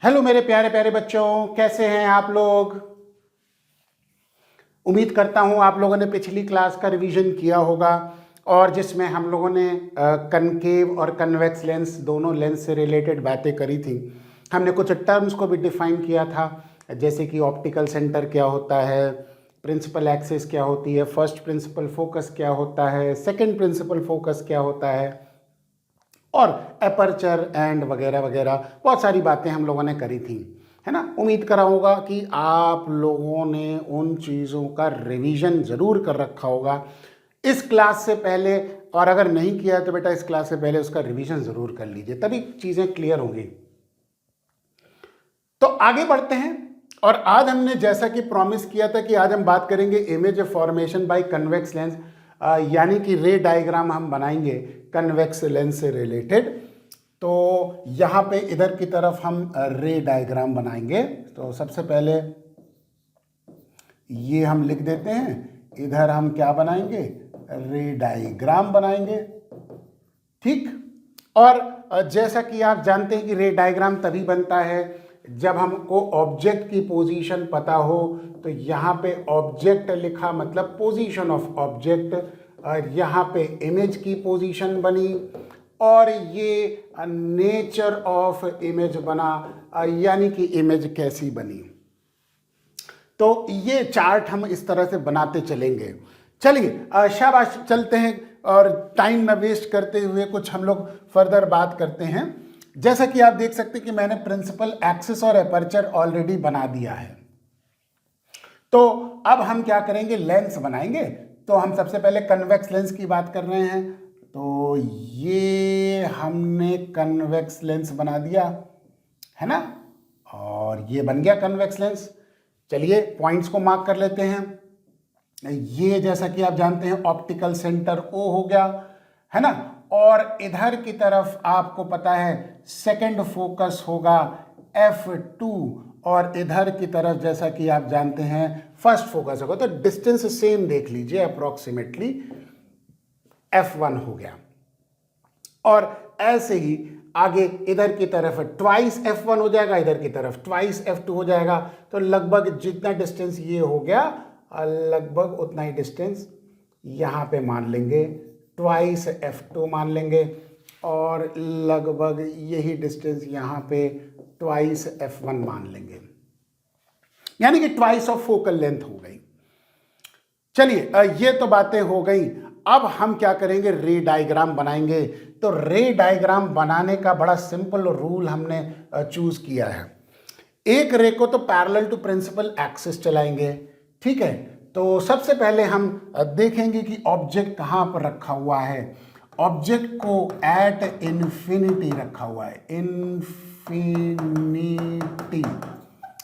Hello मेरे प्यारे प्यारे बच्चों, कैसे हैं आप लोग। उम्मीद करता हूं आप लोगों ने पिछली क्लास का रिवीजन किया होगा और जिसमें हम लोगों ने कनकेव और कन्वेक्स लेंस दोनों लेंस से रिलेटेड बातें करी थी। हमने कुछ टर्म्स को भी डिफाइन किया था, जैसे कि ऑप्टिकल सेंटर क्या होता है, प्रिंसिपल एक्सिस क्या होती है, फर्स्ट प्रिंसिपल फोकस क्या होता है, सेकंड प्रिंसिपल फोकस क्या होता है और एपर्चर एंड वगैरह वगैरह बहुत सारी बातें हम लोगों ने करी थी, है ना। उम्मीद कर रहा होगा कि आप लोगों ने उन चीज़ों का रिवीजन ज़रूर कर रखा होगा इस क्लास से पहले, और अगर नहीं किया है तो बेटा इस क्लास से पहले उसका रिवीजन ज़रूर कर लीजिए, तभी चीज़ें क्लियर होंगी। तो आगे बढ़ते हैं और आज हमने जैसा कि प्रॉमिस किया था कि आज हम बात करेंगे image formation by convex lens, यानी कि रे डायग्राम हम बनाएंगे कन्वेक्स लेंस से रिलेटेड। तो यहाँ पे इधर की तरफ हम रे डायग्राम बनाएंगे। तो सबसे पहले ये हम लिख देते हैं, इधर हम क्या बनाएंगे, रे डायग्राम बनाएंगे, ठीक। और जैसा कि आप जानते हैं कि रे डायग्राम तभी बनता है जब हमको ऑब्जेक्ट की पोजीशन पता हो। तो यहाँ पे ऑब्जेक्ट लिखा मतलब पोजीशन ऑफ ऑब्जेक्ट, और यहाँ पे इमेज की पोजीशन बनी और ये नेचर ऑफ इमेज बना, यानी कि इमेज कैसी बनी। तो ये चार्ट हम इस तरह से बनाते चलेंगे। चलिए शाबाश, चलते हैं और टाइम न वेस्ट करते हुए कुछ हम लोग फर्दर बात करते हैं। जैसा कि आप देख सकते हैं कि मैंने प्रिंसिपल एक्सिस और एपर्चर ऑलरेडी बना दिया है। तो अब हम क्या करेंगे, लेंस बनाएंगे। तो हम सबसे पहले कन्वेक्स लेंस की बात कर रहे हैं। तो ये हमने कन्वेक्स लेंस बना दिया है ना, और ये बन गया कन्वेक्स लेंस। चलिए पॉइंट्स को मार्क कर लेते हैं। ये जैसा कि आप जानते हैं ऑप्टिकल सेंटर O हो गया, है ना। और इधर की तरफ आपको पता है सेकंड फोकस होगा F2, और इधर की तरफ जैसा कि आप जानते हैं फर्स्ट फोकस होगा। तो डिस्टेंस सेम देख लीजिए, अप्रोक्सीमेटली F1 हो गया। और ऐसे ही आगे इधर की तरफ ट्वाइस F1 हो जाएगा, इधर की तरफ ट्वाइस F2 हो जाएगा। तो लगभग जितना डिस्टेंस ये हो गया, लगभग उतना ही डिस्टेंस यहाँ पे मान लेंगे, ट्वाइस F2 मान लेंगे, और लगभग यही डिस्टेंस यहाँ पे ट्वाइस F1 मान लेंगे, यानी कि ट्वाइस ऑफ फोकल लेंथ हो गई। चलिए ये तो बातें हो गई। अब हम क्या करेंगे, रे डायग्राम बनाएंगे। तो रे डायग्राम बनाने का बड़ा सिंपल रूल हमने चूज किया है। एक रे को तो पैरेलल टू प्रिंसिपल एक्सिस चलाएंगे, ठीक है। तो सबसे पहले हम देखेंगे कि ऑब्जेक्ट कहाँ पर रखा हुआ है। ऑब्जेक्ट को एट इन्फिनिटी रखा हुआ है, इन्फिनिटी,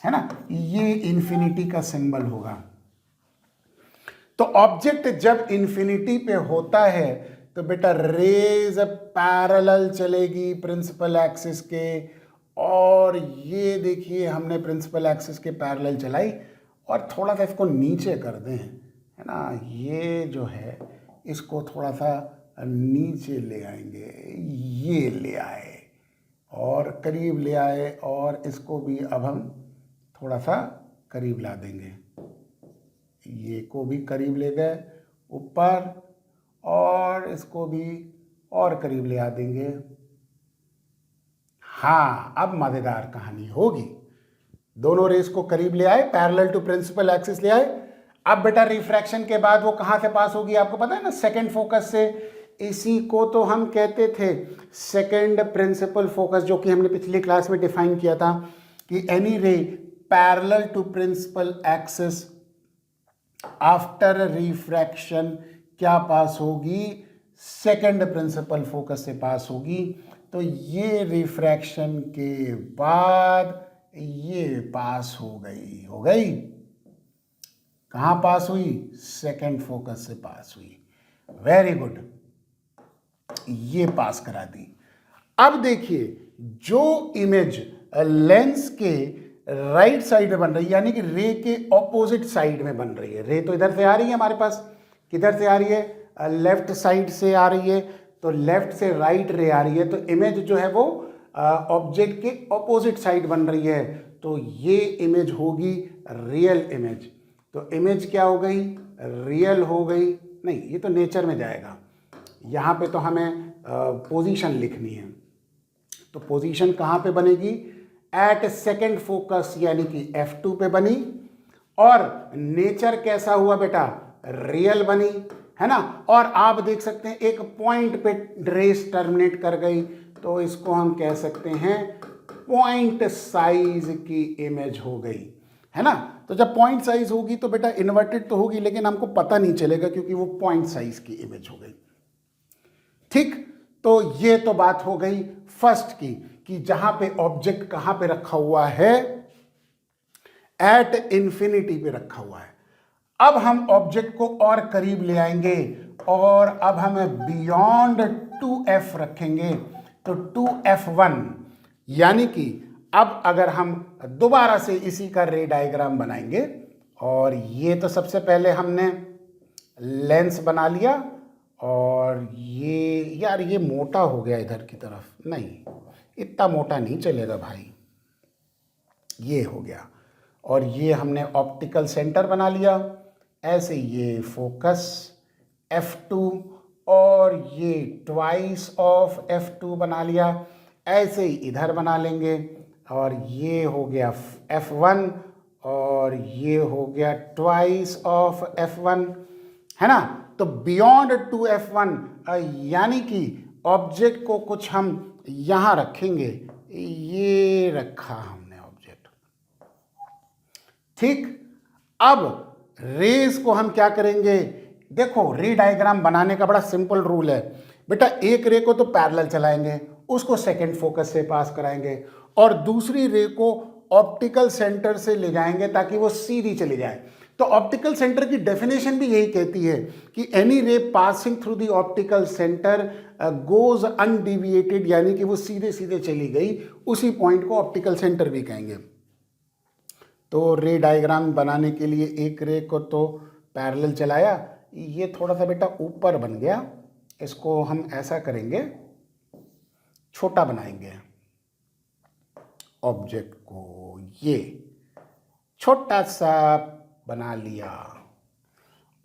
है ना। ये इन्फिनिटी का सिंबल होगा। तो ऑब्जेक्ट जब इन्फिनिटी पे होता है तो बेटा रेज पैरेलल चलेगी प्रिंसिपल एक्सिस के, और ये देखिए हमने प्रिंसिपल एक्सिस के पैरेलल चलाई। और थोड़ा सा इसको नीचे कर दें, है ना, ये जो है इसको थोड़ा सा नीचे ले आएंगे, ये ले आए और करीब ले आए, और इसको भी अब हम थोड़ा सा करीब ला देंगे, ये को भी करीब ले गए ऊपर, और इसको भी और करीब ले आ देंगे। हाँ, अब मजेदार कहानी होगी। दोनों रेस को करीब ले आए, पैरेलल टू प्रिंसिपल एक्सिस ले आए। अब बेटा रिफ्रैक्शन के बाद वो कहाँ से पास होगी, आपको पता है ना, सेकंड फोकस से। इसी को तो हम कहते थे सेकंड प्रिंसिपल फोकस, जो कि हमने पिछली क्लास में डिफाइन किया था कि any ray parallel to principal axis after refraction क्या पास होगी, सेकंड प्रिंसिपल फोकस से पास होगी। तो ये रिफ्रैक्शन के बाद ये पास हो गई। कहाँ पास हुई, सेकंड फोकस से पास हुई। वेरी गुड, ये पास करा दी। अब देखिए जो इमेज लेंस के राइट साइड में बन रही है, यानी कि रे के ऑपोजिट साइड में बन रही है। रे तो इधर से आ रही है हमारे पास, किधर से आ रही है, लेफ्ट साइड से आ रही है। तो लेफ्ट से राइट रे आ रही है, तो इमेज जो है वो ऑब्जेक्ट के ऑपोजिट साइड बन रही है, तो ये इमेज होगी रियल इमेज। तो इमेज क्या हो गई? रियल हो गई। नहीं, ये तो नेचर में जाएगा, यहाँ पे तो हमें पोजीशन लिखनी है। तो पोजीशन कहाँ पे बनेगी? एट सेकेंड फोकस यानी कि F2 पे बनी। और नेचर कैसा हुआ बेटा? रियल बनी, है ना। और आप देख सकते हैं एक पॉइंट पे रेस टर्मिनेट कर गई, तो इसको हम कह सकते हैं पॉइंट साइज की इमेज हो गई, है ना। तो जब पॉइंट साइज होगी तो बेटा इन्वर्टेड तो होगी, लेकिन हमको पता नहीं चलेगा क्योंकि वो पॉइंट साइज की इमेज हो गई। ठीक, तो ये तो बात हो गई फर्स्ट की, कि जहां पे ऑब्जेक्ट कहां पे रखा हुआ है? एट इंफिनिटी पे रखा हुआ है। अब हम ऑब्जेक्ट को और करीब ले आएंगे और अब हमें बियॉन्ड 2f रखेंगे, तो 2f1, यानी कि अब अगर हम दोबारा से इसी का रे डायग्राम बनाएंगे, और ये तो सबसे पहले हमने लेंस बना लिया, और ये यार ये मोटा हो गया इधर की तरफ, नहीं इतना मोटा नहीं चलेगा भाई, ये हो गया। और ये हमने ऑप्टिकल सेंटर बना लिया, ऐसे ये फोकस F2, और ये ट्वाइस ऑफ F2 बना लिया, ऐसे ही इधर बना लेंगे, और ये हो गया F1, और ये हो गया ट्वाइस ऑफ F1, है ना। तो बियॉन्ड 2F1 यानी कि ऑब्जेक्ट को कुछ हम यहां रखेंगे, ये रखा हमने ऑब्जेक्ट। ठीक, अब रेस को हम क्या करेंगे? देखो, रे डायग्राम बनाने का बड़ा सिंपल रूल है बेटा। एक रे को तो पैरेलल चलाएंगे, उसको सेकंड फोकस से पास कराएंगे, और दूसरी रे को ऑप्टिकल सेंटर से ले जाएंगे ताकि वो सीधी चली जाए। तो ऑप्टिकल सेंटर की डेफिनेशन भी यही कहती है कि एनी रे passing through the optical centre goes undeviated, यानी कि वो सीधे सीधे चली गई, उसी पॉइंट को ऑप्टिकल सेंटर भी कहेंगे। तो रे डायग्राम बनाने के लिए एक रे को तो पैरेलल चलाया, ये थोड़ा सा बेटा ऊपर बन गया, इसको हम ऐसा करेंगे, छोटा बनाएंगे ऑब्जेक्ट को, ये छोटा सा बना लिया,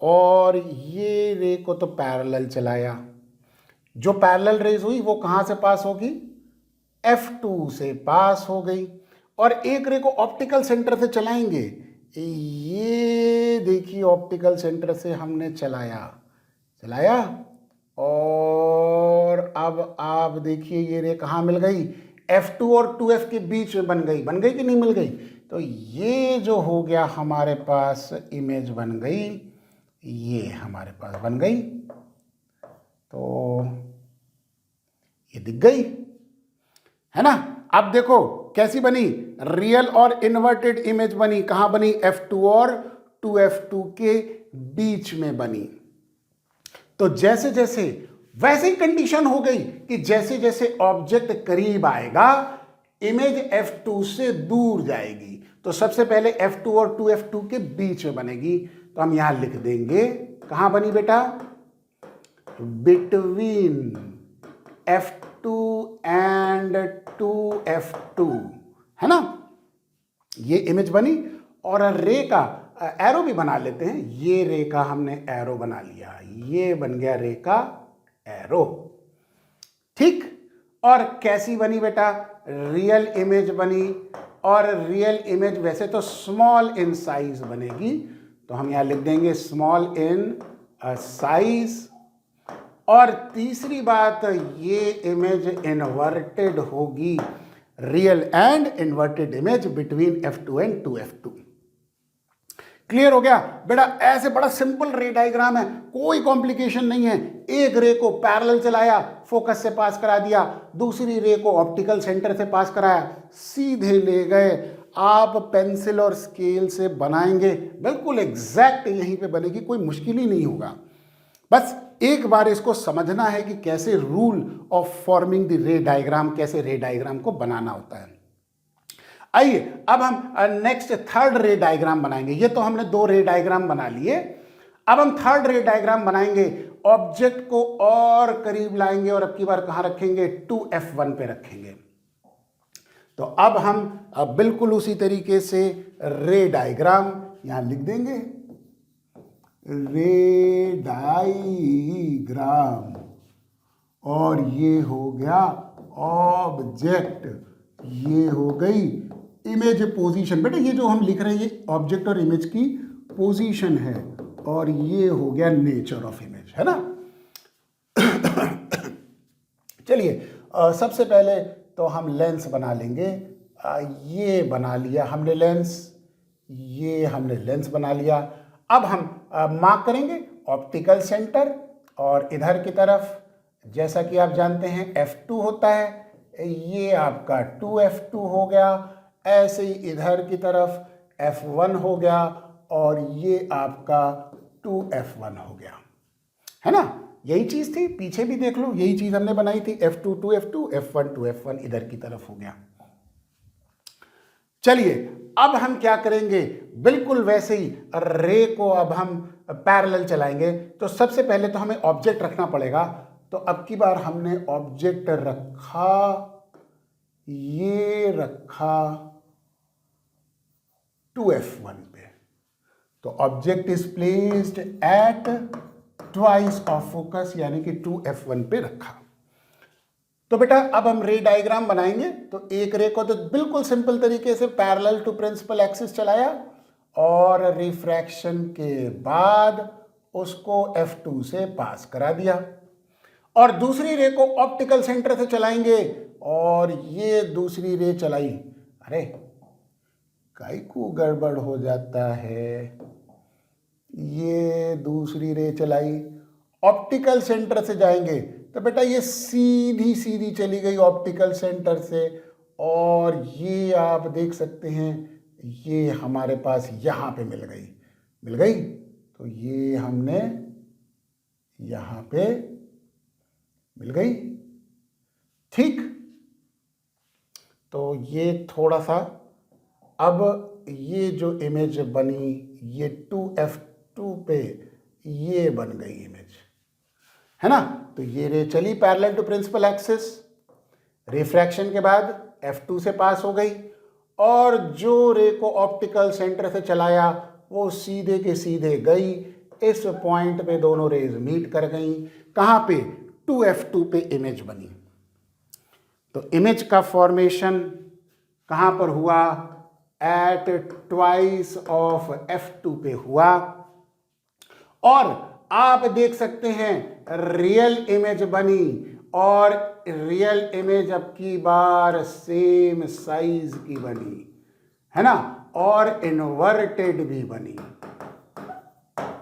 और ये रे को तो पैरेलल चलाया। जो पैरेलल रेज हुई वो कहाँ से पास होगी? F2 से पास हो गई। और एक रे को ऑप्टिकल सेंटर से चलाएंगे, ये देखिए ऑप्टिकल सेंटर से हमने चलाया, और अब आप देखिए ये रे कहाँ मिल गई? F2 और 2F के बीच में बन गई कि नहीं मिल गई? तो ये जो हो गया हमारे पास इमेज बन गई, ये हमारे पास बन गई, तो ये दिख गई, है ना। अब देखो कैसी बनी? रियल और इन्वर्टेड इमेज बनी। कहां बनी? F2 और 2F2 के बीच में बनी। तो जैसे जैसे वैसे ही कंडीशन हो गई कि जैसे जैसे ऑब्जेक्ट करीब आएगा इमेज F2 से दूर जाएगी। तो सबसे पहले F2 और 2F2 के बीच में बनेगी, तो हम यहां लिख देंगे, कहां बनी बेटा? बिटवीन F2 एंड 2F2, है ना। ये इमेज बनी, और रे का एरो भी बना लेते हैं। ये रे का हमने एरो बना लिया, ये बन गया रे का एरो। ठीक, और कैसी बनी बेटा? रियल इमेज बनी, और रियल इमेज वैसे तो स्मॉल इन साइज बनेगी, तो हम यहां लिख देंगे स्मॉल इन साइज। और तीसरी बात, ये इमेज इन्वर्टेड होगी, real and inverted image between F2 and 2F2। Clear हो गया बेटा? ऐसे बड़ा सिंपल रे डायग्राम है, कोई कॉम्प्लिकेशन नहीं है। एक रे को पैरेलल चलाया, फोकस से पास करा दिया, दूसरी रे को ऑप्टिकल सेंटर से पास कराया, सीधे ले गए। आप पेंसिल और स्केल से बनाएंगे, बिल्कुल एग्जैक्ट यहीं पे बनेगी, कोई मुश्किल ही नहीं होगा। बस एक बार इसको समझना है कि कैसे रूल ऑफ फॉर्मिंग द रे डायग्राम, कैसे रे डायग्राम को बनाना होता है। आइए अब हम नेक्स्ट थर्ड रे डायग्राम बनाएंगे। ये तो हमने दो रे डायग्राम बना लिए, अब हम थर्ड रे डायग्राम बनाएंगे। ऑब्जेक्ट को और करीब लाएंगे, और अब की बार कहां रखेंगे? 2F1 पे रखेंगे। तो अब हम बिल्कुल उसी तरीके से रे डायग्राम यहां लिख देंगे, रे डायग्राम, और ये हो गया ऑब्जेक्ट, ये हो गई इमेज पोजीशन। बेटा ये जो हम लिख रहे हैं ये ऑब्जेक्ट और इमेज की पोजीशन है, और ये हो गया नेचर ऑफ इमेज, है ना। चलिए सबसे पहले तो हम लेंस बना लेंगे। ये बना लिया हमने लेंस, ये हमने लेंस बना लिया। अब हम मार्क करेंगे ऑप्टिकल सेंटर, और इधर की तरफ जैसा कि आप जानते हैं F2 होता है, ये आपका 2F2 हो गया। ऐसे ही इधर की तरफ F1 हो गया, और ये आपका 2F1 हो गया, है ना। यही चीज थी, पीछे भी देख लो, यही चीज हमने बनाई थी, F2 2F2, F1 2F1 इधर की तरफ हो गया। चलिए अब हम क्या करेंगे, बिल्कुल वैसे ही रे को अब हम पैरेलल चलाएंगे। तो सबसे पहले तो हमें ऑब्जेक्ट रखना पड़ेगा। तो अब की बार हमने ऑब्जेक्ट रखा, ये रखा 2F1 पे। तो object is placed at twice of focus, यानी कि 2F1 पे रखा। तो बेटा अब हम रे डायग्राम बनाएंगे। तो एक रे को तो बिल्कुल सिंपल तरीके से पैरेलल टू प्रिंसिपल एक्सिस चलाया, और रिफ्रैक्शन के बाद उसको F2 से पास करा दिया, और दूसरी रे को ऑप्टिकल सेंटर से चलाएंगे, और ये दूसरी रे चलाई। अरे काई को गड़बड़ हो जाता है, ये दूसरी रे चलाई, ऑप्टिकल सेंटर से जाएंगे। तो बेटा ये सीधी सीधी चली गई ऑप्टिकल सेंटर से, और ये आप देख सकते हैं ये हमारे पास यहाँ पे मिल गई। तो ये हमने यहाँ पे मिल गई, ठीक। तो ये थोड़ा सा, अब ये जो इमेज बनी ये 2F2 पे ये बन गई इमेज, है ना। तो ये रे चली parallel to principal axis, refraction के बाद F2 से पास हो गई, और जो रे को ऑप्टिकल सेंटर से चलाया वो सीधे के सीधे गई, इस पॉइंट पे दोनों रेज मीट कर गई। कहाँ पे, 2F2 पे इमेज बनी। तो इमेज का फॉर्मेशन कहाँ पर हुआ, एट ट्वाइस ऑफ F2 पे हुआ। और आप देख सकते हैं रियल इमेज बनी, और रियल इमेज अब की बार सेम साइज की बनी, है ना, और इन्वर्टेड भी बनी,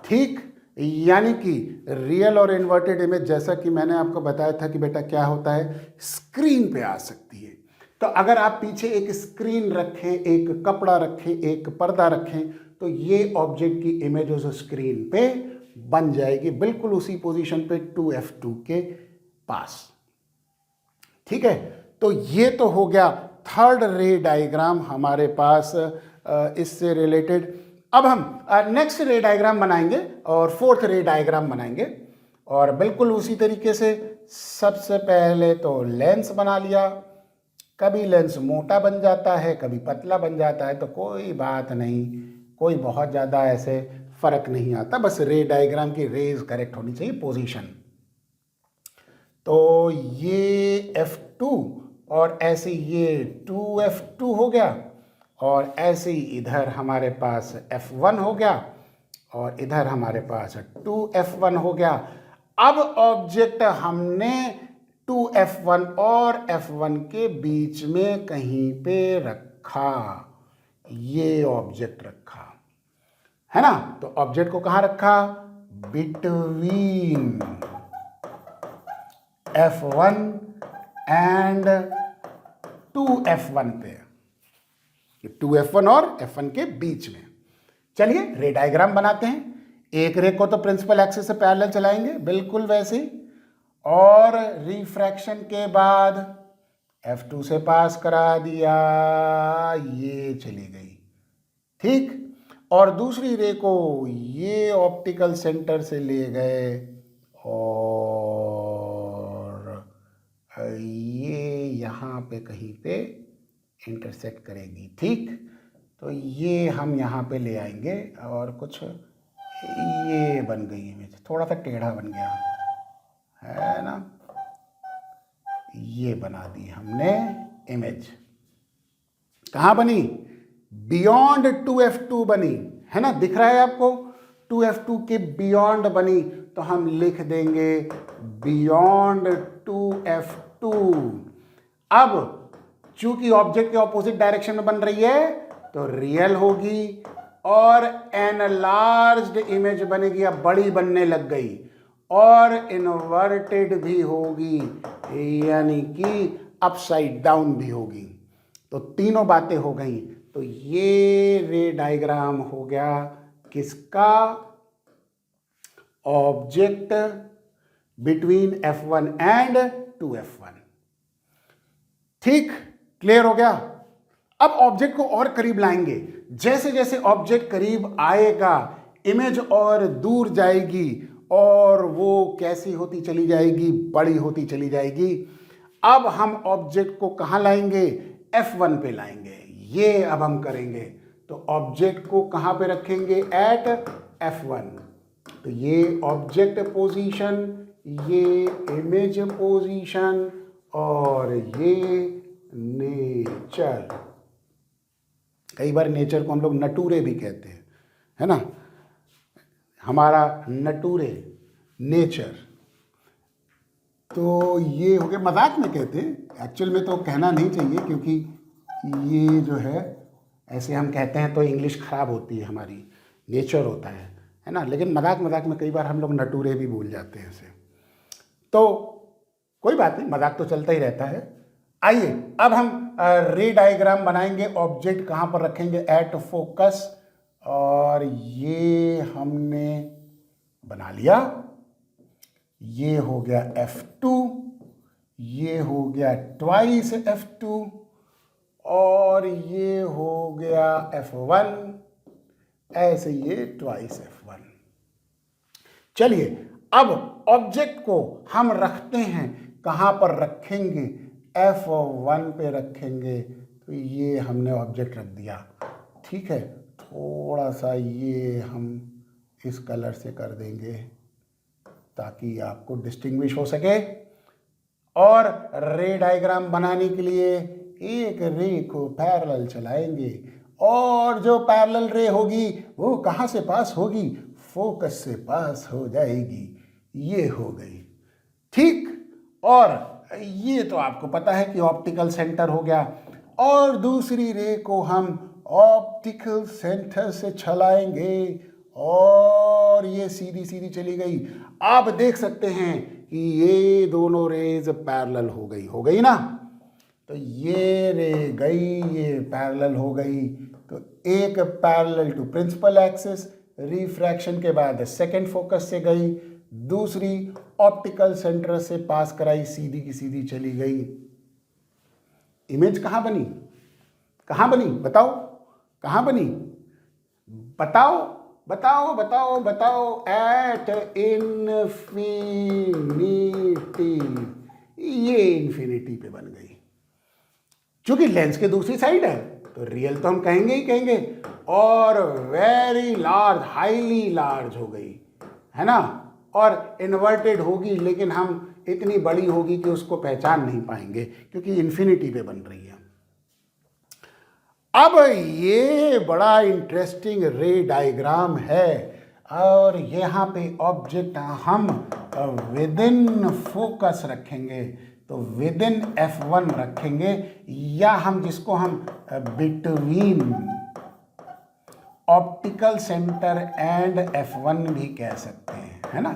ठीक। यानी कि रियल और इन्वर्टेड इमेज, जैसा कि मैंने आपको बताया था कि बेटा क्या होता है, स्क्रीन पे आ सकती है। तो अगर आप पीछे एक स्क्रीन रखें, एक कपड़ा रखें, एक पर्दा रखें, तो ये ऑब्जेक्ट की इमेज उस स्क्रीन पे बन जाएगी, बिल्कुल उसी पोजीशन पे 2F2 के पास, ठीक है। तो ये तो हो गया थर्ड रे डायग्राम हमारे पास इससे रिलेटेड। अब हम नेक्स्ट रे डायग्राम बनाएंगे और फोर्थ रे डायग्राम बनाएंगे, और बिल्कुल उसी तरीके से सबसे पहले तो लेंस बना लिया। कभी लेंस मोटा बन जाता है, कभी पतला बन जाता है, तो कोई बात नहीं, कोई बहुत ज़्यादा ऐसे फर्क नहीं आता, बस रे डायग्राम की रेज करेक्ट होनी चाहिए, पोजीशन। तो ये F2 और ऐसे ये 2F2 हो गया, और ऐसे ही इधर हमारे पास F1 हो गया, और इधर हमारे पास 2F1 हो गया। अब ऑब्जेक्ट हमने 2F1 और F1 के बीच में कहीं पे रखा, ये ऑब्जेक्ट रखा, है ना। तो ऑब्जेक्ट को कहाँ रखा, बिटवीन F1 एंड 2F1 पे, 2F1 और F1 के बीच में। चलिए रे डायग्राम बनाते हैं। एक रे को तो प्रिंसिपल एक्सिस से पैरेलल चलाएंगे बिल्कुल वैसे ही, और रिफ्रैक्शन के बाद F2 से पास करा दिया, ये चली गई, ठीक। और दूसरी रे को ये ऑप्टिकल सेंटर से ले गए, और ये यहाँ पे कहीं पे इंटरसेक्ट करेगी। ठीक, तो ये हम यहाँ पे ले आएंगे और कुछ ये बन गई इमेज, थोड़ा सा टेढ़ा बन गया है ना, ये बना दी हमने इमेज। कहाँ बनी? बियॉन्ड 2f2 बनी, है ना, दिख रहा है आपको? 2f2 के बियॉन्ड बनी, तो हम लिख देंगे बियॉन्ड 2f2। अब चूंकि ऑब्जेक्ट के ऑपोजिट डायरेक्शन में बन रही है तो रियल होगी और एनलार्ज्ड इमेज बनेगी, अब बड़ी बनने लग गई, और इन्वर्टेड भी होगी, यानी कि अपसाइड डाउन भी होगी। तो तीनों बातें हो गई। तो ये रे डायग्राम हो गया किसका? Object between F1 and 2F1। ठीक, क्लियर हो गया? अब ऑब्जेक्ट को और करीब लाएंगे। जैसे जैसे ऑब्जेक्ट करीब आएगा इमेज और दूर जाएगी और वो कैसी होती चली जाएगी? बड़ी होती चली जाएगी। अब हम ऑब्जेक्ट को कहाँ लाएंगे? F1 पे लाएंगे। ये अब हम करेंगे। तो ऑब्जेक्ट को कहाँ पे रखेंगे? Eight F1। तो ये ऑब्जेक्ट पोजीशन, ये इमेज पोजीशन और ये नेचर। कई बार नेचर को हम लोग नटूरे भी कहते हैं, है ना, हमारा नटूरे नेचर। तो ये हो गया, मजाक में कहते हैं, एक्चुअल में तो कहना नहीं चाहिए क्योंकि ये जो है ऐसे हम कहते हैं तो इंग्लिश खराब होती है हमारी, नेचर होता है ना, लेकिन मजाक मजाक में कई बार हम लोग नटूरे भी भूल जाते हैं इसे। तो कोई बात नहीं, मजाक तो चलता ही रहता है। आइए अब हम रे डायग्राम बनाएंगे। ऑब्जेक्ट कहाँ पर रखेंगे? एट फोकस, और ये हमने बना लिया। ये हो गया F2, ये हो गया ट्वाइस F2 और ये हो गया F1, ऐसे ये ट्वाइस F1। चलिए अब ऑब्जेक्ट को हम रखते हैं, कहाँ पर रखेंगे? F1 पे रखेंगे। तो ये हमने ऑब्जेक्ट रख दिया। ठीक है, थोड़ा सा ये हम इस कलर से कर देंगे ताकि आपको डिस्टिंग्विश हो सके। और रे डायग्राम बनाने के लिए एक रे को पैरेलल चलाएंगे और जो पैरेलल रे होगी वो कहाँ से पास होगी? फोकस से पास हो जाएगी। ये हो गई। ठीक, और ये तो आपको पता है कि ऑप्टिकल सेंटर हो गया। और दूसरी रे को हम ऑप्टिकल सेंटर से चलाएंगे और ये सीधी सीधी चली गई। आप देख सकते हैं कि ये दोनों रेज पैरेलल हो गई ना। तो ये रे गई, ये पैरेलल हो गई। तो एक parallel to principal axis, refraction के बाद सेकंड फोकस से गई, दूसरी ऑप्टिकल सेंटर से पास कराई, सीधी की सीधी चली गई। इमेज कहाँ बनी? कहाँ बनी? बताओ, कहाँ बनी? बताओ बताओ बताओ बताओ। At infinity. ये इन्फिनिटी पे बन गई। क्योंकि लेंस के दूसरी साइड है तो रियल तो हम कहेंगे ही कहेंगे, और वेरी लार्ज, हाईली लार्ज हो गई, है ना। और इन्वर्टेड होगी लेकिन हम इतनी बड़ी होगी कि उसको पहचान नहीं पाएंगे क्योंकि इन्फिनिटी पे बन रही है। अब ये बड़ा इंटरेस्टिंग रे डायग्राम है और यहाँ पे ऑब्जेक्ट हम विद इन फोकस रखेंगे। तो विद इन F1 रखेंगे, या हम जिसको हम between optical centre and F1 भी कह सकते हैं, है ना।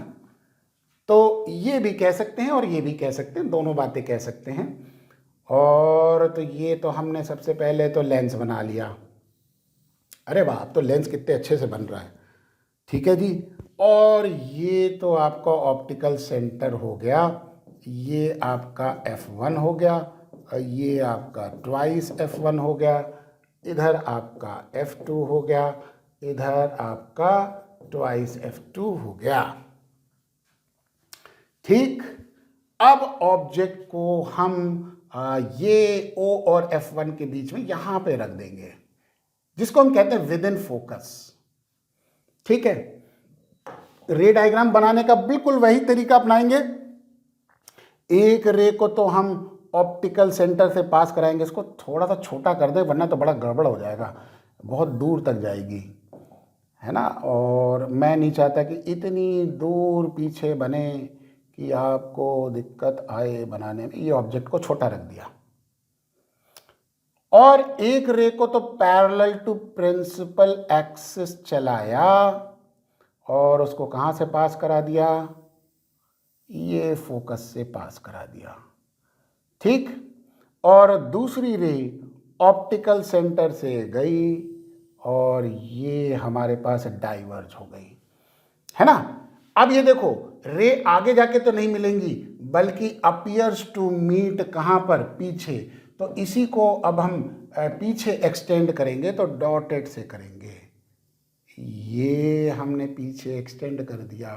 तो ये भी कह सकते हैं और ये भी कह सकते हैं, दोनों बातें कह सकते हैं। और तो ये तो हमने सबसे पहले तो लेंस बना लिया। अरे वाह, अब तो लेंस कितने अच्छे से बन रहा है। ठीक है जी। और ये तो आपका ऑप्टिकल सेंटर हो गया, ये आपका F1 हो गया, ये आपका ट्वाइस F1 हो गया, इधर आपका F2 हो गया, इधर आपका ट्वाइस F2 हो गया। ठीक, अब ऑब्जेक्ट को हम ये O और F1 के बीच में यहाँ पे रख देंगे, जिसको हम कहते हैं विद इन फोकस। ठीक है, रे डायग्राम बनाने का बिल्कुल वही तरीका अपनाएंगे। एक रे को तो हम ऑप्टिकल सेंटर से पास कराएंगे, इसको थोड़ा सा छोटा कर दे वरना तो बड़ा गड़बड़ हो जाएगा, बहुत दूर तक जाएगी, है ना। और मैं नहीं चाहता कि इतनी दूर पीछे बने कि आपको दिक्कत आए बनाने में। ये ऑब्जेक्ट को छोटा रख दिया। और एक रे को तो पैरेलल टू प्रिंसिपल एक्सिस चलाया और उसको कहाँ से पास करा दिया, ये फोकस से पास करा दिया। ठीक, और दूसरी रे ऑप्टिकल सेंटर से गई और ये हमारे पास डाइवर्ज हो गई, है ना। अब ये देखो, रे आगे जाके तो नहीं मिलेंगी बल्कि अपीयर्स टू मीट कहाँ पर, पीछे। तो इसी को अब हम पीछे एक्सटेंड करेंगे तो डॉटेड से करेंगे। ये हमने पीछे एक्सटेंड कर दिया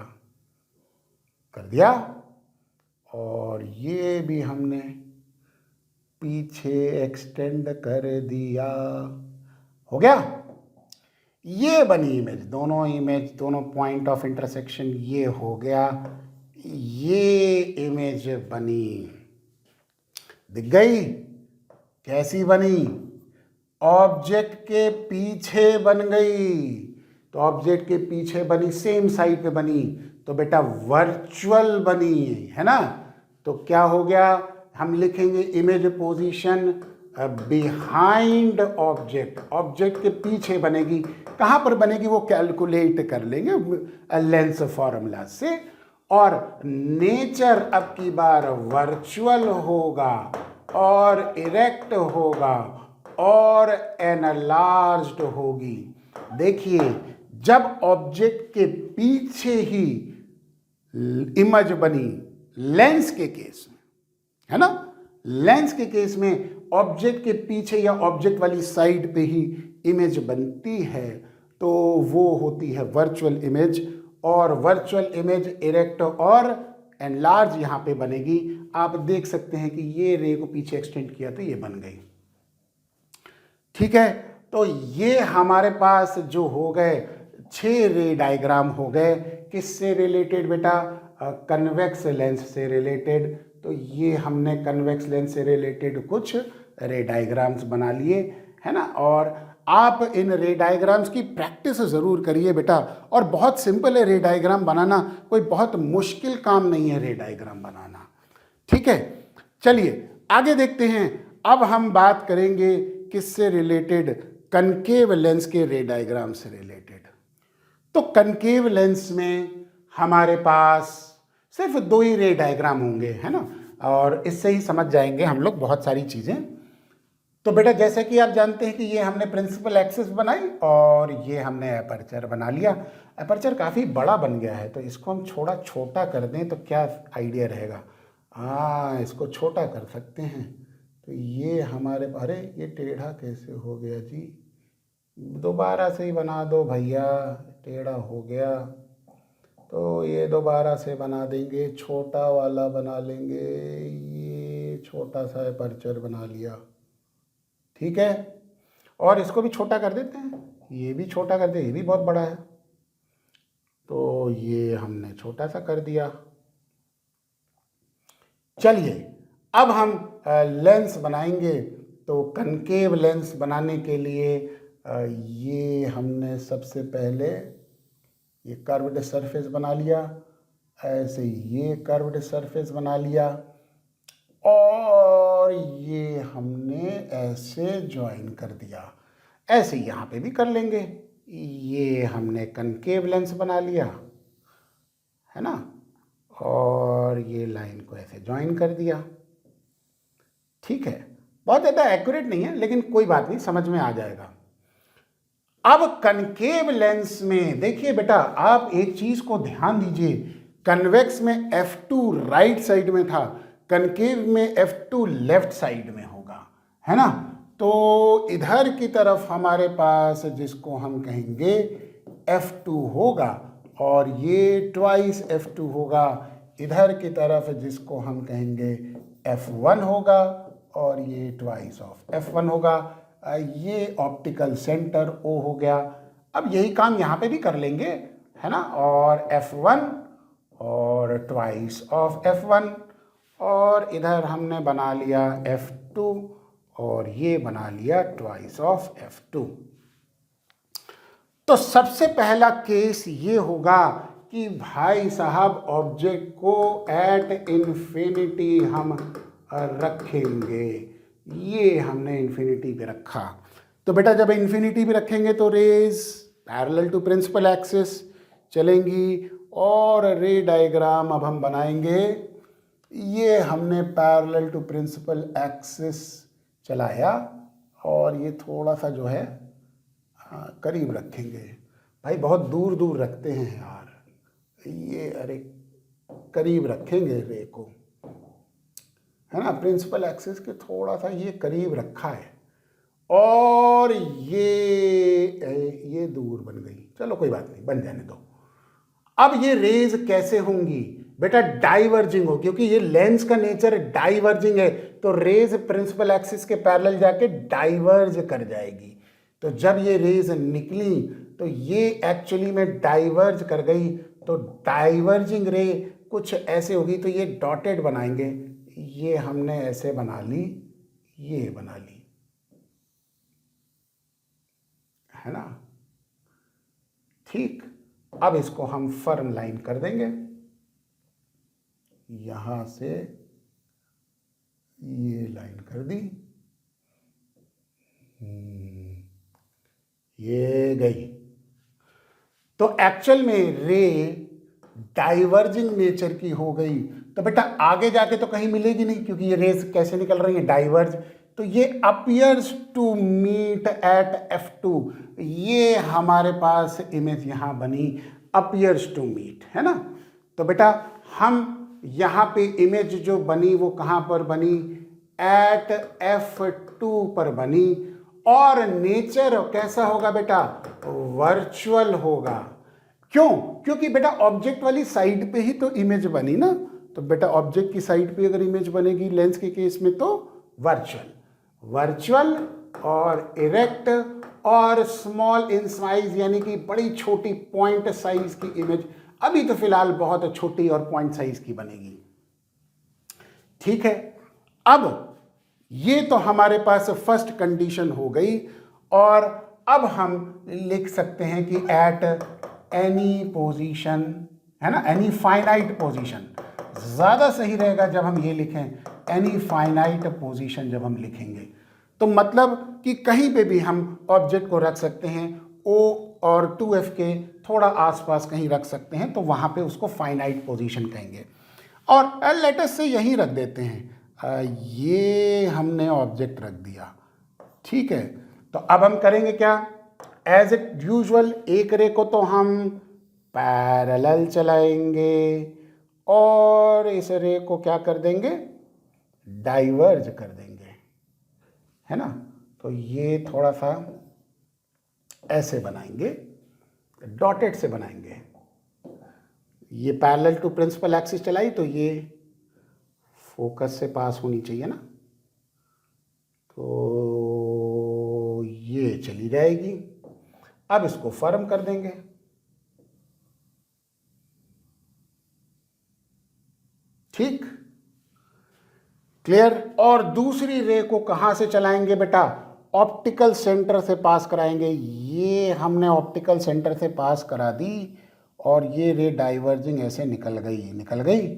और ये भी हमने पीछे एक्सटेंड कर दिया। हो गया, ये बनी इमेज, दोनों पॉइंट ऑफ इंटरसेक्शन ये हो गया, ये इमेज बनी। दिख गई कैसी बनी, ऑब्जेक्ट के पीछे बन गई। तो ऑब्जेक्ट के पीछे बनी, सेम साइड पे बनी, तो बेटा वर्चुअल बनी, है ना। तो क्या हो गया, हम लिखेंगे image position behind object, object के पीछे बनेगी। कहाँ पर बनेगी वो कैलकुलेट कर लेंगे लेंस फॉर्मूला से। और नेचर अब की बार वर्चुअल होगा और इरेक्ट होगा और एनलार्ज्ड होगी। देखिए, जब ऑब्जेक्ट के पीछे ही इमेज बनी लेंस के केस में, है ना, लेंस के केस में ऑब्जेक्ट के पीछे या ऑब्जेक्ट वाली साइड पे ही इमेज बनती है, तो वो होती है वर्चुअल इमेज। और वर्चुअल इमेज इरेक्ट और एनलार्ज यहाँ पे बनेगी। आप देख सकते हैं कि ये रे को पीछे एक्सटेंड किया तो ये बन गई। ठीक है, तो ये हमारे पास जो हो गए 6 रे डायग्राम हो गए। किससे रिलेटेड बेटा, कन्वेक्स लेंस से रिलेटेड। तो ये हमने कन्वेक्स लेंस से रिलेटेड कुछ रे डायग्राम्स बना लिए, है ना। और आप इन रे डायग्राम्स की प्रैक्टिस ज़रूर करिए बेटा। और बहुत सिंपल है रे डायग्राम बनाना, कोई बहुत मुश्किल काम नहीं है रे डायग्राम बनाना। ठीक है, चलिए आगे देखते हैं। अब हम बात करेंगे किससे रिलेटेड, कनकेव लेंस के रे डायग्राम से रिलेटेड। तो कनकेव लेंस में हमारे पास सिर्फ 2 ही रे डायग्राम होंगे, है ना। और इससे ही समझ जाएंगे हम लोग बहुत सारी चीज़ें। तो बेटा जैसे कि आप जानते हैं कि ये हमने प्रिंसिपल एक्सिस बनाई और ये हमने एपर्चर बना लिया। एपर्चर काफ़ी बड़ा बन गया है, तो इसको हम थोड़ा छोटा कर दें तो क्या आइडिया रहेगा। हाँ, इसको छोटा कर सकते हैं। तो ये हमारे, अरे ये टेढ़ा कैसे हो गया जी, दोबारा से ही बना दो भैया, टेढ़ा हो गया। तो ये दोबारा से बना देंगे, छोटा वाला बना लेंगे, ये छोटा सा एपर्चर बना लिया। ठीक है, और इसको भी छोटा कर देते हैं, ये भी छोटा कर दे, ये भी बहुत बड़ा है, तो ये हमने छोटा सा कर दिया। चलिए अब हम लेंस बनाएंगे। तो कनकेव लेंस बनाने के लिए ये हमने सबसे पहले ये कर्व्ड सरफेस बना लिया, ऐसे ये कर्व्ड सरफेस बना लिया और ये हमने ऐसे ज्वाइन कर दिया। ऐसे यहाँ पे भी कर लेंगे। ये हमने कनकेव लेंस बना लिया, है ना, और ये लाइन को ऐसे ज्वाइन कर दिया। ठीक है, बहुत ज़्यादा एक्यूरेट नहीं है लेकिन कोई बात नहीं, समझ में आ जाएगा। अब कनकेव लेंस में देखिए बेटा, आप एक चीज़ को ध्यान दीजिए, कन्वेक्स में F2 राइट साइड में था, कनकेव में F2 लेफ्ट साइड में होगा, है ना। तो इधर की तरफ हमारे पास जिसको हम कहेंगे F2 होगा और ये ट्वाइस F2 होगा। इधर की तरफ जिसको हम कहेंगे F1 होगा और ये ट्वाइस ऑफ F1 होगा। ये ऑप्टिकल सेंटर O हो गया। अब यही काम यहाँ पे भी कर लेंगे, है ना, और F1 और ट्वाइस ऑफ F1, और इधर हमने बना लिया F2 और ये बना लिया ट्वाइस ऑफ F2। तो सबसे पहला केस ये होगा कि भाई साहब ऑब्जेक्ट को एट इन्फिनिटी हम रखेंगे। ये हमने इन्फिनिटी पे रखा। तो बेटा जब इन्फिनिटी पे रखेंगे तो rays parallel to principal axis चलेंगी, और रे डायग्राम अब हम बनाएंगे। ये हमने पैरेलल टू प्रिंसिपल एक्सिस चलाया, और ये थोड़ा सा जो है करीब रखेंगे। भाई बहुत दूर दूर रखते हैं यार, ये अरे करीब रखेंगे रे को, है ना, प्रिंसिपल एक्सिस के थोड़ा सा ये करीब रखा है, और ये दूर बन गई। चलो कोई बात नहीं, बन जाने दो। अब ये रेज कैसे होंगी बेटा? डाइवर्जिंग हो, क्योंकि ये लेंस का नेचर डाइवर्जिंग है, तो रेज प्रिंसिपल एक्सिस के पैरेलल जाके डाइवर्ज कर जाएगी। तो जब ये रेज निकली तो ये एक्चुअली में डाइवर्ज कर गई, तो डाइवर्जिंग रे कुछ ऐसे होगी। तो ये डॉटेड बनाएंगे, ये हमने ऐसे बना ली, ये बना ली, है ना, ठीक। अब इसको हम फर्म लाइन कर देंगे, यहां से ये लाइन कर दी, ये गई। तो एक्चुअल में रे डाइवर्जिंग नेचर की हो गई। तो बेटा आगे जाके तो कहीं मिलेगी नहीं, क्योंकि ये रेस कैसे निकल रही है? डाइवर्ज। तो ये appears to meet at F2, ये हमारे पास इमेज यहां बनी, अपियर्स टू मीट, है ना। तो बेटा हम यहाँ पे इमेज जो बनी वो कहाँ पर बनी? एट F2 पर बनी। और नेचर कैसा होगा बेटा? वर्चुअल होगा। क्यों? क्योंकि बेटा ऑब्जेक्ट वाली साइड पे ही तो इमेज बनी ना। तो बेटा ऑब्जेक्ट की साइड पे अगर इमेज बनेगी लेंस के केस में तो वर्चुअल और इरेक्ट और स्मॉल इन साइज, यानी कि बड़ी छोटी पॉइंट साइज की इमेज। अभी तो फिलहाल बहुत छोटी और पॉइंट साइज की बनेगी, ठीक है। अब ये तो हमारे पास फर्स्ट कंडीशन हो गई, और अब हम लिख सकते हैं कि एट एनी पोजीशन, है ना, एनी फाइनाइट पोजीशन। ज्यादा सही रहेगा जब हम ये लिखें एनी फाइनाइट पोजीशन। जब हम लिखेंगे तो मतलब कि कहीं पे भी हम ऑब्जेक्ट को रख सकते हैं, O और 2F के थोड़ा आसपास कहीं रख सकते हैं, तो वहां पे उसको फाइनाइट पोजीशन कहेंगे। और लेटस से यहीं रख देते हैं, ये हमने ऑब्जेक्ट रख दिया, ठीक है। तो अब हम करेंगे क्या? एज इट यूजुअल एक रे को तो हम पैरेलल चलाएंगे, और इस रे को क्या कर देंगे? डाइवर्ज कर देंगे, है ना। तो ये थोड़ा सा ऐसे बनाएंगे, डॉटेड से बनाएंगे। ये पैरेलल टू प्रिंसिपल एक्सिस चलाई, तो ये फोकस से पास होनी चाहिए ना, तो ये चली जाएगी। अब इसको फर्म कर देंगे, ठीक, क्लियर। और दूसरी रे को कहां से चलाएंगे बेटा? ऑप्टिकल सेंटर से पास कराएंगे। ये हमने ऑप्टिकल सेंटर से पास करा दी, और ये रे डाइवर्जिंग ऐसे निकल गई,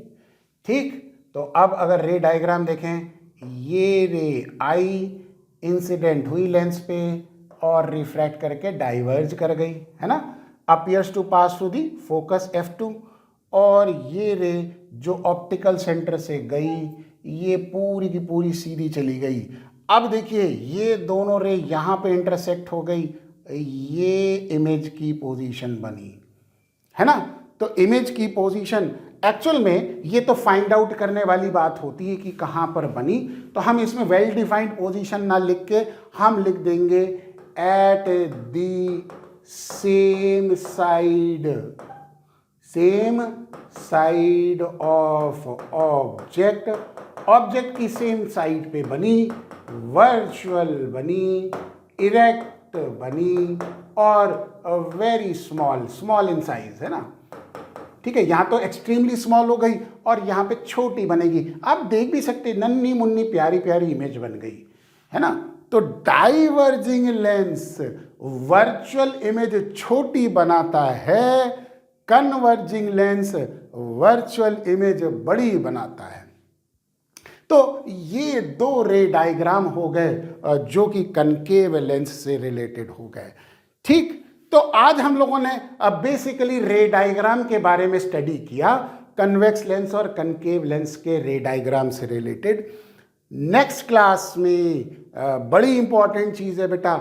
ठीक। तो अब अगर रे डायग्राम देखें, ये रे आई इंसिडेंट हुई लेंस पे और रिफ्रैक्ट करके डाइवर्ज कर गई, है ना, appears to pass through the focus F2। और ये रे जो ऑप्टिकल सेंटर से गई, ये पूरी की पूरी सीधी चली गई। अब देखिए ये दोनों रे यहाँ पे इंटरसेक्ट हो गई, ये इमेज की पोजीशन बनी, है ना। तो इमेज की पोजीशन एक्चुअल में ये तो फाइंड आउट करने वाली बात होती है कि कहाँ पर बनी। तो हम इसमें वेल डिफाइंड पोजीशन ना लिख के हम लिख देंगे at the same side of object object की सेम साइड पे बनी, वर्चुअल बनी, इरेक्ट बनी और वेरी स्मॉल इन साइज, है ना। ठीक है, यहां तो एक्सट्रीमली स्मॉल हो गई और यहां पे छोटी बनेगी। आप देख भी सकते, नन्ही मुन्नी प्यारी प्यारी इमेज बन गई, है ना। तो डाइवर्जिंग लेंस वर्चुअल इमेज छोटी बनाता है, कन्वर्जिंग लेंस वर्चुअल इमेज बड़ी बनाता है। तो ये दो रे डायग्राम हो गए जो कि कनकेव लेंस से रिलेटेड हो गए। ठीक, तो आज हम लोगों ने बेसिकली रे डायग्राम के बारे में स्टडी किया, कन्वेक्स लेंस और कनकेव लेंस के रे डायग्राम से रिलेटेड। नेक्स्ट क्लास में बड़ी इंपॉर्टेंट चीज़ है बेटा,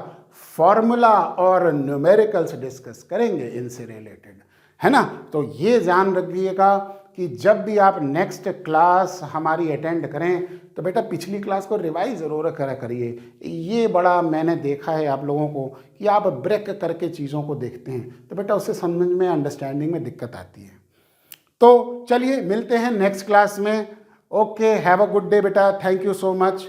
फॉर्मूला और न्यूमेरिकल्स डिस्कस करेंगे इनसे रिलेटेड, है ना। तो ये ध्यान रखिएगा कि जब भी आप नेक्स्ट क्लास हमारी अटेंड करें तो बेटा पिछली क्लास को रिवाइज ज़रूर करा करिए। ये बड़ा मैंने देखा है आप लोगों को कि आप ब्रेक करके चीज़ों को देखते हैं तो बेटा उससे समझ में, अंडरस्टैंडिंग में दिक्कत आती है। तो चलिए मिलते हैं नेक्स्ट क्लास में। Okay, have a good day बेटा, थैंक यू सो मच।